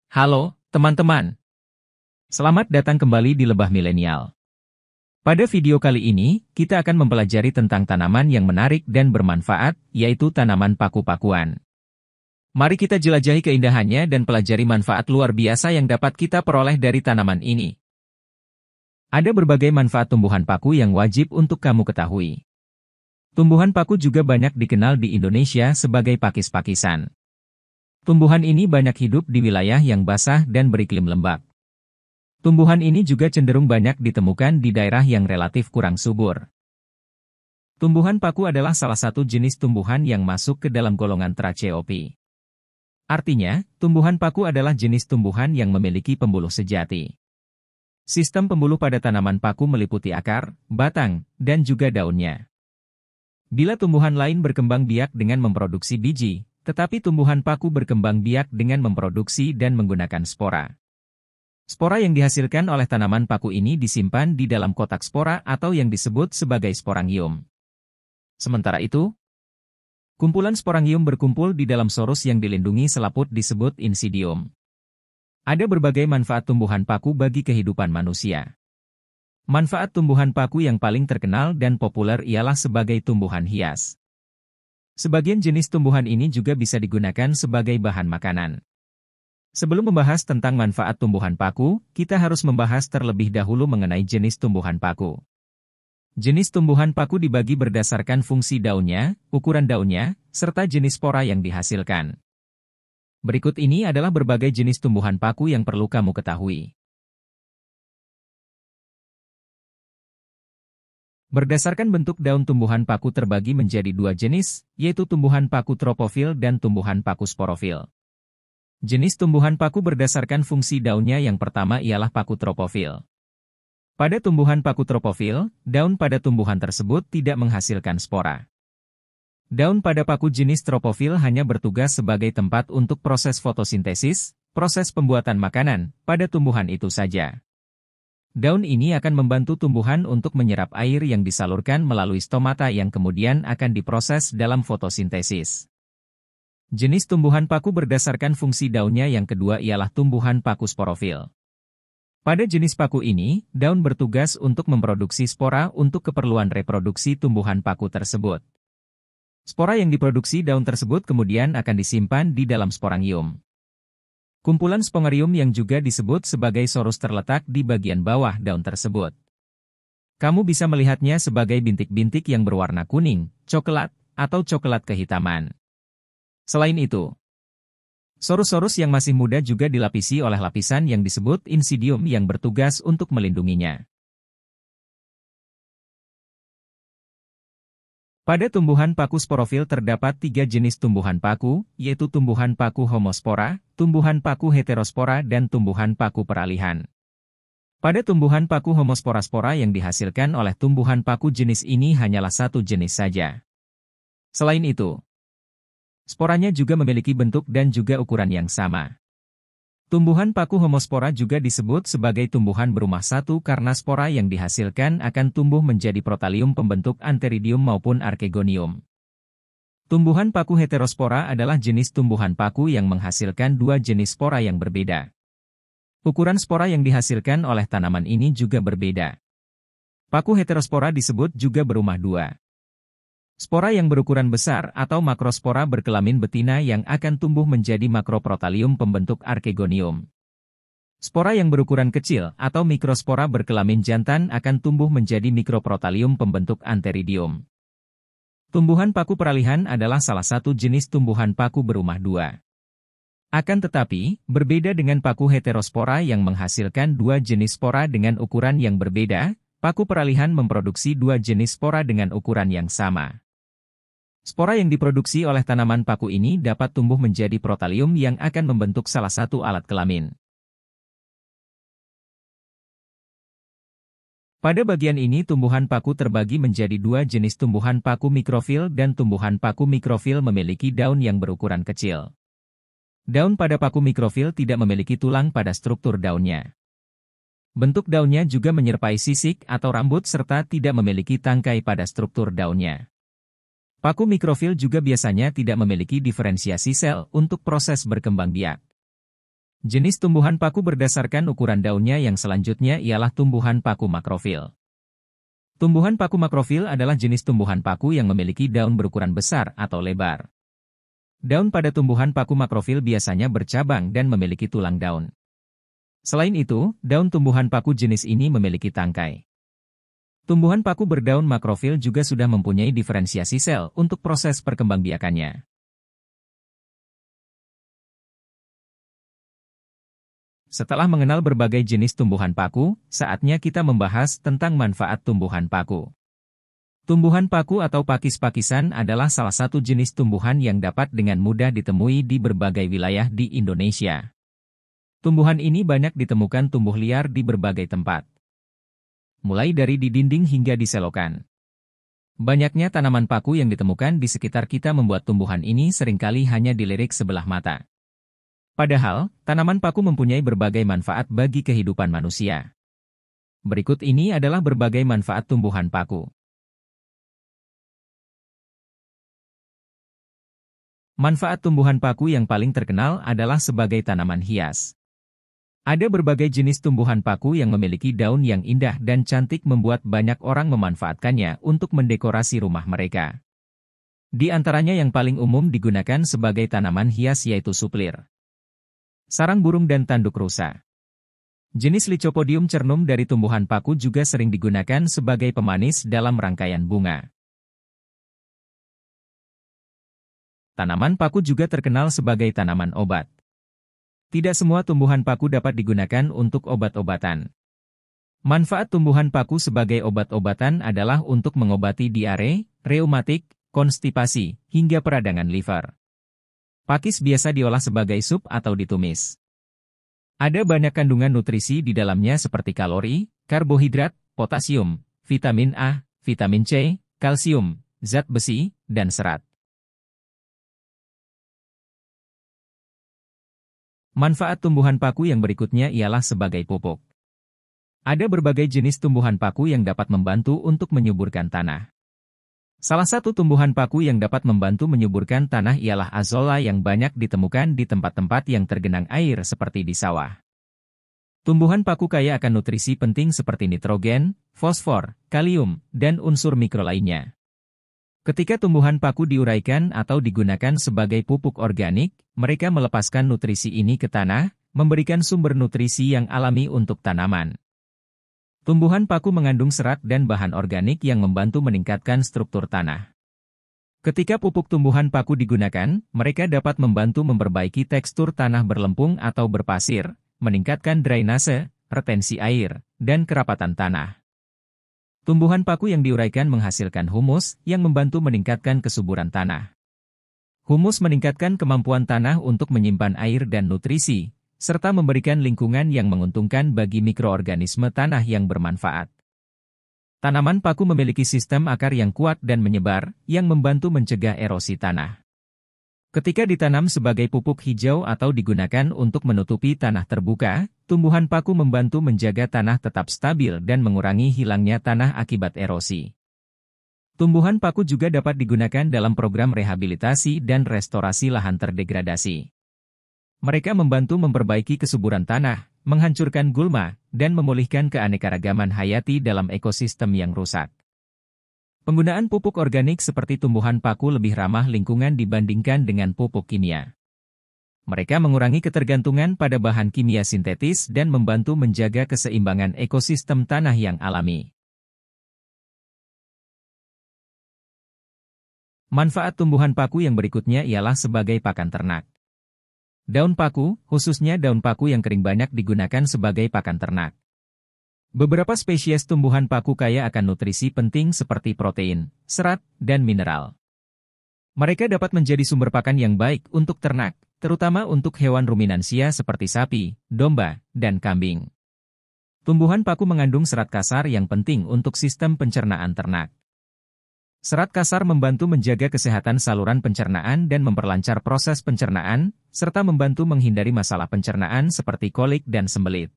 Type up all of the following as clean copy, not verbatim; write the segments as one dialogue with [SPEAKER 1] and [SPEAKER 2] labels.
[SPEAKER 1] Halo, teman-teman. Selamat datang kembali di Lebah Milenial. Pada video kali ini, kita akan mempelajari tentang tanaman yang menarik dan bermanfaat, yaitu tanaman paku-pakuan. Mari kita jelajahi keindahannya dan pelajari manfaat luar biasa yang dapat kita peroleh dari tanaman ini. Ada berbagai manfaat tumbuhan paku yang wajib untuk kamu ketahui. Tumbuhan paku juga banyak dikenal di Indonesia sebagai pakis-pakisan. Tumbuhan ini banyak hidup di wilayah yang basah dan beriklim lembab. Tumbuhan ini juga cenderung banyak ditemukan di daerah yang relatif kurang subur. Tumbuhan paku adalah salah satu jenis tumbuhan yang masuk ke dalam golongan Tracheopi. Artinya, tumbuhan paku adalah jenis tumbuhan yang memiliki pembuluh sejati. Sistem pembuluh pada tanaman paku meliputi akar, batang, dan juga daunnya. Bila tumbuhan lain berkembang biak dengan memproduksi biji, tetapi tumbuhan paku berkembang biak dengan memproduksi dan menggunakan spora. Spora yang dihasilkan oleh tanaman paku ini disimpan di dalam kotak spora atau yang disebut sebagai sporangium. Sementara itu, kumpulan sporangium berkumpul di dalam sorus yang dilindungi selaput disebut insidium. Ada berbagai manfaat tumbuhan paku bagi kehidupan manusia. Manfaat tumbuhan paku yang paling terkenal dan populer ialah sebagai tumbuhan hias. Sebagian jenis tumbuhan ini juga bisa digunakan sebagai bahan makanan. Sebelum membahas tentang manfaat tumbuhan paku, kita harus membahas terlebih dahulu mengenai jenis tumbuhan paku. Jenis tumbuhan paku dibagi berdasarkan fungsi daunnya, ukuran daunnya, serta jenis spora yang dihasilkan. Berikut ini adalah berbagai jenis tumbuhan paku yang perlu kamu ketahui. Berdasarkan bentuk daun tumbuhan paku terbagi menjadi dua jenis, yaitu tumbuhan paku tropofil dan tumbuhan paku sporofil. Jenis tumbuhan paku berdasarkan fungsi daunnya yang pertama ialah paku tropofil. Pada tumbuhan paku tropofil, daun pada tumbuhan tersebut tidak menghasilkan spora. Daun pada paku jenis tropofil hanya bertugas sebagai tempat untuk proses fotosintesis, proses pembuatan makanan, pada tumbuhan itu saja. Daun ini akan membantu tumbuhan untuk menyerap air yang disalurkan melalui stomata yang kemudian akan diproses dalam fotosintesis. Jenis tumbuhan paku berdasarkan fungsi daunnya yang kedua ialah tumbuhan paku sporofil. Pada jenis paku ini, daun bertugas untuk memproduksi spora untuk keperluan reproduksi tumbuhan paku tersebut. Spora yang diproduksi daun tersebut kemudian akan disimpan di dalam sporangium. Kumpulan spongarium yang juga disebut sebagai sorus terletak di bagian bawah daun tersebut. Kamu bisa melihatnya sebagai bintik-bintik yang berwarna kuning, coklat, atau coklat kehitaman. Selain itu, sorus-sorus yang masih muda juga dilapisi oleh lapisan yang disebut insidium yang bertugas untuk melindunginya. Pada tumbuhan paku sporofil terdapat tiga jenis tumbuhan paku, yaitu tumbuhan paku homospora, tumbuhan paku heterospora dan tumbuhan paku peralihan. Pada tumbuhan paku homospora-spora yang dihasilkan oleh tumbuhan paku jenis ini hanyalah satu jenis saja. Selain itu, sporanya juga memiliki bentuk dan juga ukuran yang sama. Tumbuhan paku homospora juga disebut sebagai tumbuhan berumah satu karena spora yang dihasilkan akan tumbuh menjadi protalium pembentuk antheridium maupun archegonium. Tumbuhan paku heterospora adalah jenis tumbuhan paku yang menghasilkan dua jenis spora yang berbeda. Ukuran spora yang dihasilkan oleh tanaman ini juga berbeda. Paku heterospora disebut juga berumah dua. Spora yang berukuran besar atau makrospora berkelamin betina yang akan tumbuh menjadi makroprotalium pembentuk archegonium. Spora yang berukuran kecil atau mikrospora berkelamin jantan akan tumbuh menjadi mikroprotalium pembentuk antheridium. Tumbuhan paku peralihan adalah salah satu jenis tumbuhan paku berumah dua. Akan tetapi, berbeda dengan paku heterospora yang menghasilkan dua jenis spora dengan ukuran yang berbeda, paku peralihan memproduksi dua jenis spora dengan ukuran yang sama. Spora yang diproduksi oleh tanaman paku ini dapat tumbuh menjadi protalium yang akan membentuk salah satu alat kelamin. Pada bagian ini tumbuhan paku terbagi menjadi dua jenis tumbuhan paku mikrofil dan tumbuhan paku mikrofil memiliki daun yang berukuran kecil. Daun pada paku mikrofil tidak memiliki tulang pada struktur daunnya. Bentuk daunnya juga menyerupai sisik atau rambut serta tidak memiliki tangkai pada struktur daunnya. Paku mikrofil juga biasanya tidak memiliki diferensiasi sel untuk proses berkembang biak. Jenis tumbuhan paku berdasarkan ukuran daunnya yang selanjutnya ialah tumbuhan paku makrofil. Tumbuhan paku makrofil adalah jenis tumbuhan paku yang memiliki daun berukuran besar atau lebar. Daun pada tumbuhan paku makrofil biasanya bercabang dan memiliki tulang daun. Selain itu, daun tumbuhan paku jenis ini memiliki tangkai. Tumbuhan paku berdaun makrofil juga sudah mempunyai diferensiasi sel untuk proses perkembangbiakannya. Setelah mengenal berbagai jenis tumbuhan paku, saatnya kita membahas tentang manfaat tumbuhan paku. Tumbuhan paku atau pakis-pakisan adalah salah satu jenis tumbuhan yang dapat dengan mudah ditemui di berbagai wilayah di Indonesia. Tumbuhan ini banyak ditemukan tumbuh liar di berbagai tempat. Mulai dari di dinding hingga di selokan. Banyaknya tanaman paku yang ditemukan di sekitar kita membuat tumbuhan ini seringkali hanya dilirik sebelah mata. Padahal, tanaman paku mempunyai berbagai manfaat bagi kehidupan manusia. Berikut ini adalah berbagai manfaat tumbuhan paku. Manfaat tumbuhan paku yang paling terkenal adalah sebagai tanaman hias. Ada berbagai jenis tumbuhan paku yang memiliki daun yang indah dan cantik membuat banyak orang memanfaatkannya untuk mendekorasi rumah mereka. Di antaranya yang paling umum digunakan sebagai tanaman hias yaitu suplir, sarang burung dan tanduk rusa. Jenis Lycopodium cernum dari tumbuhan paku juga sering digunakan sebagai pemanis dalam rangkaian bunga. Tanaman paku juga terkenal sebagai tanaman obat. Tidak semua tumbuhan paku dapat digunakan untuk obat-obatan. Manfaat tumbuhan paku sebagai obat-obatan adalah untuk mengobati diare, reumatik, konstipasi, hingga peradangan liver. Pakis biasa diolah sebagai sup atau ditumis. Ada banyak kandungan nutrisi di dalamnya seperti kalori, karbohidrat, potasium, vitamin A, vitamin C, kalsium, zat besi, dan serat. Manfaat tumbuhan paku yang berikutnya ialah sebagai pupuk. Ada berbagai jenis tumbuhan paku yang dapat membantu untuk menyuburkan tanah. Salah satu tumbuhan paku yang dapat membantu menyuburkan tanah ialah azolla yang banyak ditemukan di tempat-tempat yang tergenang air seperti di sawah. Tumbuhan paku kaya akan nutrisi penting seperti nitrogen, fosfor, kalium, dan unsur mikro lainnya. Ketika tumbuhan paku diuraikan atau digunakan sebagai pupuk organik, mereka melepaskan nutrisi ini ke tanah, memberikan sumber nutrisi yang alami untuk tanaman. Tumbuhan paku mengandung serat dan bahan organik yang membantu meningkatkan struktur tanah. Ketika pupuk tumbuhan paku digunakan, mereka dapat membantu memperbaiki tekstur tanah berlempung atau berpasir, meningkatkan drainase, retensi air, dan kerapatan tanah. Tumbuhan paku yang diuraikan menghasilkan humus yang membantu meningkatkan kesuburan tanah. Humus meningkatkan kemampuan tanah untuk menyimpan air dan nutrisi, serta memberikan lingkungan yang menguntungkan bagi mikroorganisme tanah yang bermanfaat. Tanaman paku memiliki sistem akar yang kuat dan menyebar, yang membantu mencegah erosi tanah. Ketika ditanam sebagai pupuk hijau atau digunakan untuk menutupi tanah terbuka, tumbuhan paku membantu menjaga tanah tetap stabil dan mengurangi hilangnya tanah akibat erosi. Tumbuhan paku juga dapat digunakan dalam program rehabilitasi dan restorasi lahan terdegradasi. Mereka membantu memperbaiki kesuburan tanah, menghancurkan gulma, dan memulihkan keanekaragaman hayati dalam ekosistem yang rusak. Penggunaan pupuk organik seperti tumbuhan paku lebih ramah lingkungan dibandingkan dengan pupuk kimia. Mereka mengurangi ketergantungan pada bahan kimia sintetis dan membantu menjaga keseimbangan ekosistem tanah yang alami. Manfaat tumbuhan paku yang berikutnya ialah sebagai pakan ternak. Daun paku, khususnya daun paku yang kering banyak digunakan sebagai pakan ternak. Beberapa spesies tumbuhan paku kaya akan nutrisi penting seperti protein, serat, dan mineral. Mereka dapat menjadi sumber pakan yang baik untuk ternak, terutama untuk hewan ruminansia seperti sapi, domba, dan kambing. Tumbuhan paku mengandung serat kasar yang penting untuk sistem pencernaan ternak. Serat kasar membantu menjaga kesehatan saluran pencernaan dan memperlancar proses pencernaan, serta membantu menghindari masalah pencernaan seperti kolik dan sembelit.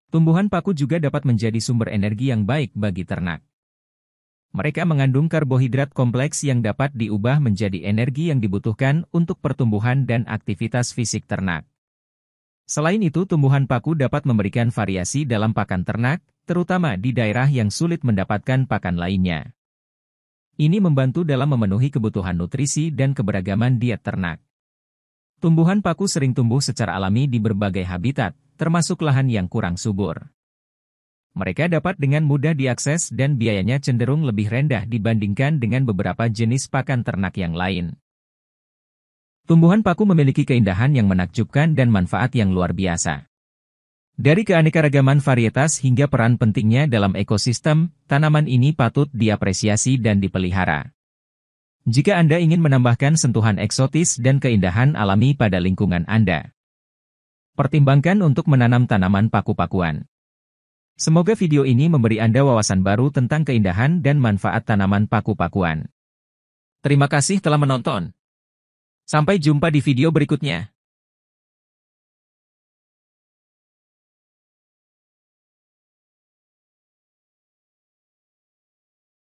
[SPEAKER 1] Tumbuhan paku juga dapat menjadi sumber energi yang baik bagi ternak. Mereka mengandung karbohidrat kompleks yang dapat diubah menjadi energi yang dibutuhkan untuk pertumbuhan dan aktivitas fisik ternak. Selain itu, tumbuhan paku dapat memberikan variasi dalam pakan ternak, terutama di daerah yang sulit mendapatkan pakan lainnya. Ini membantu dalam memenuhi kebutuhan nutrisi dan keberagaman diet ternak. Tumbuhan paku sering tumbuh secara alami di berbagai habitat, termasuk lahan yang kurang subur. Mereka dapat dengan mudah diakses dan biayanya cenderung lebih rendah dibandingkan dengan beberapa jenis pakan ternak yang lain. Tumbuhan paku memiliki keindahan yang menakjubkan dan manfaat yang luar biasa. Dari keanekaragaman varietas hingga peran pentingnya dalam ekosistem, tanaman ini patut diapresiasi dan dipelihara. Jika Anda ingin menambahkan sentuhan eksotis dan keindahan alami pada lingkungan Anda, pertimbangkan untuk menanam tanaman paku-pakuan. Semoga video ini memberi Anda wawasan baru tentang keindahan dan manfaat tanaman paku-pakuan. Terima kasih telah menonton. Sampai jumpa di video berikutnya.